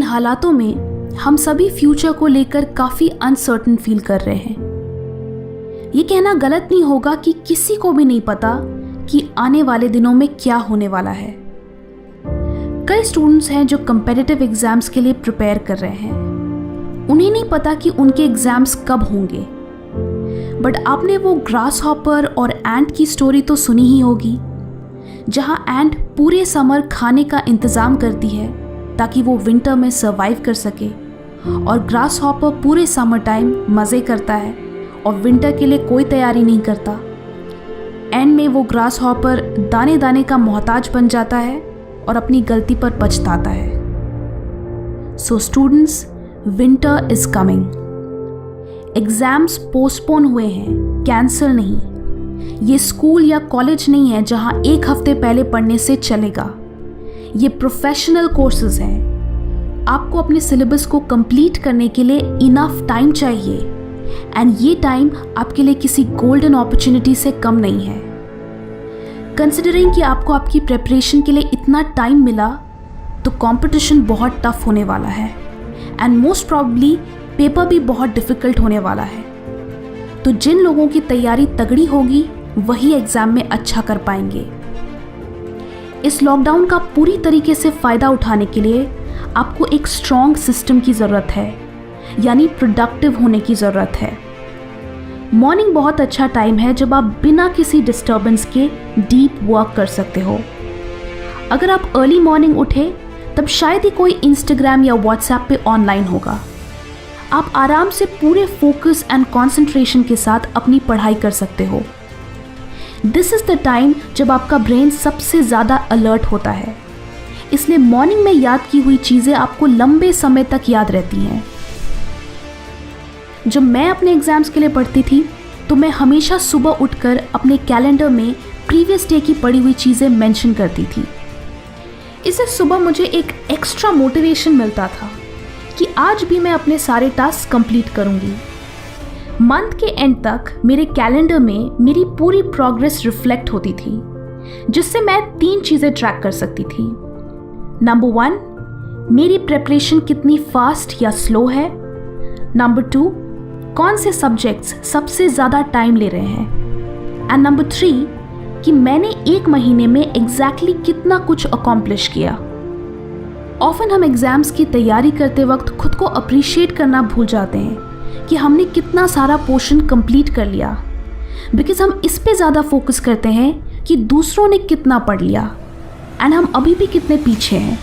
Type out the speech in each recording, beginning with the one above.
हालातों में हम सभी फ्यूचर को लेकर काफ़ी अनसर्टन फील कर रहे हैं। ये कहना गलत नहीं होगा कि किसी को भी नहीं पता कि आने वाले दिनों में क्या होने वाला है। कई स्टूडेंट्स हैं जो कम्पिटिटिव एग्जाम्स के लिए प्रिपेयर कर रहे हैं। उन्हें नहीं पता कि उनके एग्जाम्स कब होंगे, बट आपने वो ग्रास हॉपर और एंट की स्टोरी तो सुनी ही होगी, जहां एंट पूरे समर खाने का इंतज़ाम करती है ताकि वो विंटर में सर्वाइव कर सके, और ग्रास हॉपर पूरे समर टाइम मज़े करता है और विंटर के लिए कोई तैयारी नहीं करता। एंड में वो ग्रास हॉपर दाने दाने का मोहताज बन जाता है और अपनी गलती पर पछताता है। So students, winter is coming. Exams postpone हुए हैं, कैंसिल नहीं। ये स्कूल या कॉलेज नहीं है जहां एक हफ्ते पहले पढ़ने से चलेगा। ये प्रोफेशनल कोर्सेज हैं। आपको अपने सिलेबस को कंप्लीट करने के लिए इनफ टाइम चाहिए, एंड ये टाइम आपके लिए किसी गोल्डन अपॉर्चुनिटी से कम नहीं है। कंसिडरिंग कि आपको आपकी प्रेपरेशन के लिए इतना टाइम मिला, तो कंपटीशन बहुत टफ होने वाला है, एंड मोस्ट प्रॉब्ली पेपर भी बहुत डिफ़िकल्ट होने वाला है। तो जिन लोगों की तैयारी तगड़ी होगी वही एग्ज़ाम में अच्छा कर पाएंगे। इस लॉकडाउन का पूरी तरीके से फ़ायदा उठाने के लिए आपको एक स्ट्रॉन्ग सिस्टम की ज़रूरत है, यानी प्रोडक्टिव होने की ज़रूरत है। मॉर्निंग बहुत अच्छा टाइम है जब आप बिना किसी डिस्टर्बेंस के डीप वर्क कर सकते हो। अगर आप अर्ली मॉर्निंग उठे तब शायद ही कोई इंस्टाग्राम या व्हाट्सएप पे ऑनलाइन होगा। आप आराम से पूरे फोकस एंड कंसंट्रेशन के साथ अपनी पढ़ाई कर सकते हो। दिस इज़ द टाइम जब आपका ब्रेन सबसे ज़्यादा अलर्ट होता है, इसलिए मॉर्निंग में याद की हुई चीज़ें आपको लंबे समय तक याद रहती हैं। जब मैं अपने एग्ज़ाम्स के लिए पढ़ती थी तो मैं हमेशा सुबह उठकर अपने कैलेंडर में प्रीवियस डे की पढ़ी हुई चीज़ें मेंशन करती थी। इससे सुबह मुझे एक एक्स्ट्रा मोटिवेशन मिलता था कि आज भी मैं अपने सारे टास्क कंप्लीट करूंगी। मंथ के एंड तक मेरे कैलेंडर में मेरी पूरी प्रोग्रेस रिफ्लेक्ट होती थी, जिससे मैं 3 चीज़ें ट्रैक कर सकती थी। नंबर 1, मेरी प्रेपरेशन कितनी फास्ट या स्लो है। नंबर 2, कौन से सब्जेक्ट्स सबसे ज़्यादा टाइम ले रहे हैं। एंड नंबर 3, कि मैंने 1 महीने में एग्जैक्टली कितना कुछ अकॉम्प्लिश किया। ऑफन हम एग्ज़ाम्स की तैयारी करते वक्त खुद को अप्रिशिएट करना भूल जाते हैं कि हमने कितना सारा पोर्शन कंप्लीट कर लिया, बिकॉज हम इस पे ज़्यादा फोकस करते हैं कि दूसरों ने कितना पढ़ लिया एंड हम अभी भी कितने पीछे हैं।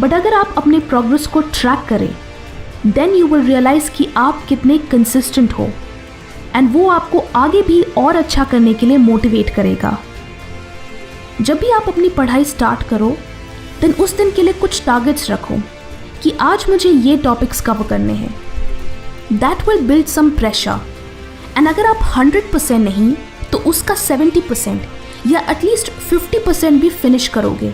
बट अगर आप अपने प्रोग्रेस को ट्रैक करें, देन यू विल रियलाइज़ कि आप कितने कंसिस्टेंट हो, एंड वो आपको आगे भी और अच्छा करने के लिए मोटिवेट करेगा। जब भी आप अपनी पढ़ाई स्टार्ट करो, देन उस दिन के लिए कुछ टारगेट्स रखो कि आज मुझे ये टॉपिक्स कवर करने हैं। That will build some pressure, and अगर आप 100% नहीं तो उसका 70% या एटलीस्ट 50% भी फिनिश करोगे,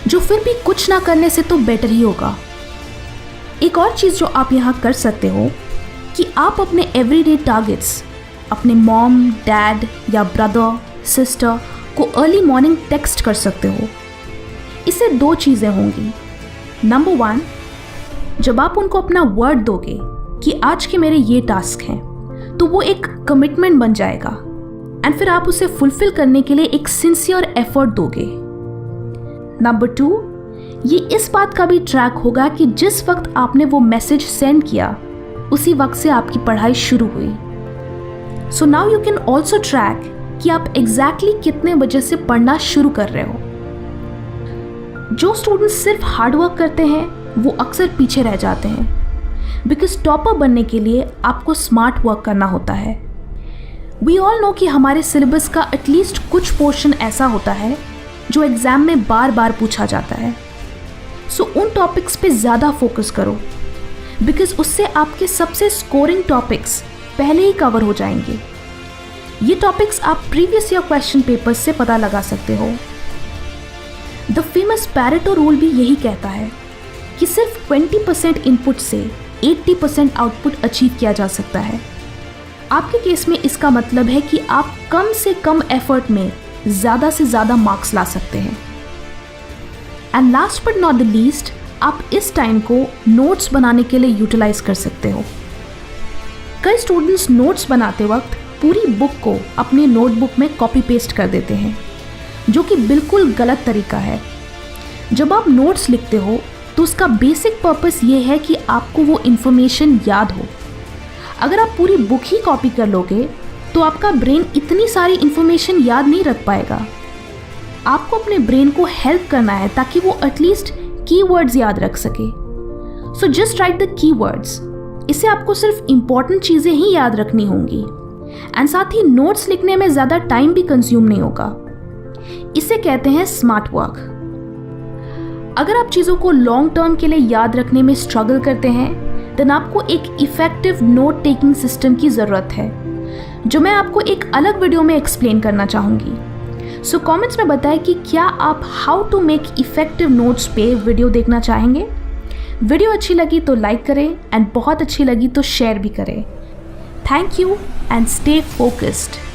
जो फिर भी कुछ ना करने से तो बेटर ही होगा। एक और चीज़ जो आप यहाँ कर सकते हो कि आप अपने एवरीडे टारगेट्स अपने मॉम, डैड या ब्रदर, सिस्टर को अर्ली मॉर्निंग टेक्स्ट कर सकते हो। इससे 2 चीज़ें होंगी। नंबर 1, जब आप उनको अपना वर्ड दोगे कि आज के मेरे ये टास्क हैं, तो वो एक कमिटमेंट बन जाएगा, एंड फिर आप उसे फुलफिल करने के लिए एक सिंसियर एफर्ट दोगे। नंबर 2, ये इस बात का भी ट्रैक होगा कि जिस वक्त आपने वो मैसेज सेंड किया उसी वक्त से आपकी पढ़ाई शुरू हुई। So now you can also track कि आप एग्जैक्टली कितने बजे से पढ़ना शुरू कर रहे हो। जो स्टूडेंट्स सिर्फ हार्डवर्क करते हैं वो अक्सर पीछे रह जाते हैं, बिकॉज टॉपर बनने के लिए आपको स्मार्ट वर्क करना होता है। वी ऑल नो कि हमारे सिलेबस का एटलीस्ट कुछ पोर्शन ऐसा होता है जो एग्ज़ाम में बार बार पूछा जाता है। सो उन टॉपिक्स पे ज़्यादा फोकस करो, बिकॉज उससे आपके सबसे स्कोरिंग टॉपिक्स पहले ही कवर हो जाएंगे। ये टॉपिक्स आप प्रीवियस ईयर क्वेश्चन पेपर्स से पता लगा सकते हो। द फेमस पैरेटो रूल भी यही कहता है कि सिर्फ 20% इनपुट से 80% आउटपुट अचीव किया जा सकता है। आपके केस में इसका मतलब है कि आप कम से कम एफर्ट में ज़्यादा से ज़्यादा मार्क्स ला सकते हैं। And last but not the least, आप इस टाइम को नोट्स बनाने के लिए यूटिलाइज कर सकते हो। कई स्टूडेंट्स नोट्स बनाते वक्त पूरी बुक को अपनी नोटबुक में कॉपी पेस्ट कर देते हैं, जो कि बिल्कुल गलत तरीका है। जब आप नोट्स लिखते हो तो उसका बेसिक पर्पस ये है कि आपको वो इन्फॉर्मेशन याद हो। अगर आप पूरी बुक ही कॉपी कर लोगे तो आपका ब्रेन इतनी सारी इन्फॉर्मेशन याद नहीं रख पाएगा। आपको अपने ब्रेन को हेल्प करना है ताकि वो एटलीस्ट कीवर्ड्स याद रख सके। So just right the keywords. इससे आपको सिर्फ इंपॉर्टेंट चीज़ें ही याद रखनी होंगी एंड साथ ही नोट्स लिखने में ज़्यादा टाइम भी कंज्यूम नहीं होगा। इसे कहते हैं स्मार्ट वर्क। अगर आप चीज़ों को लॉन्ग टर्म के लिए याद रखने में स्ट्रगल करते हैं देन आपको एक इफ़ेक्टिव नोट टेकिंग सिस्टम की ज़रूरत है, जो मैं आपको एक अलग वीडियो में एक्सप्लेन करना चाहूँगी। सो कमेंट्स में बताएं कि क्या आप how to make effective notes पे वीडियो देखना चाहेंगे। वीडियो अच्छी लगी तो लाइक करें एंड बहुत अच्छी लगी तो शेयर भी करें। Thank you and stay focused.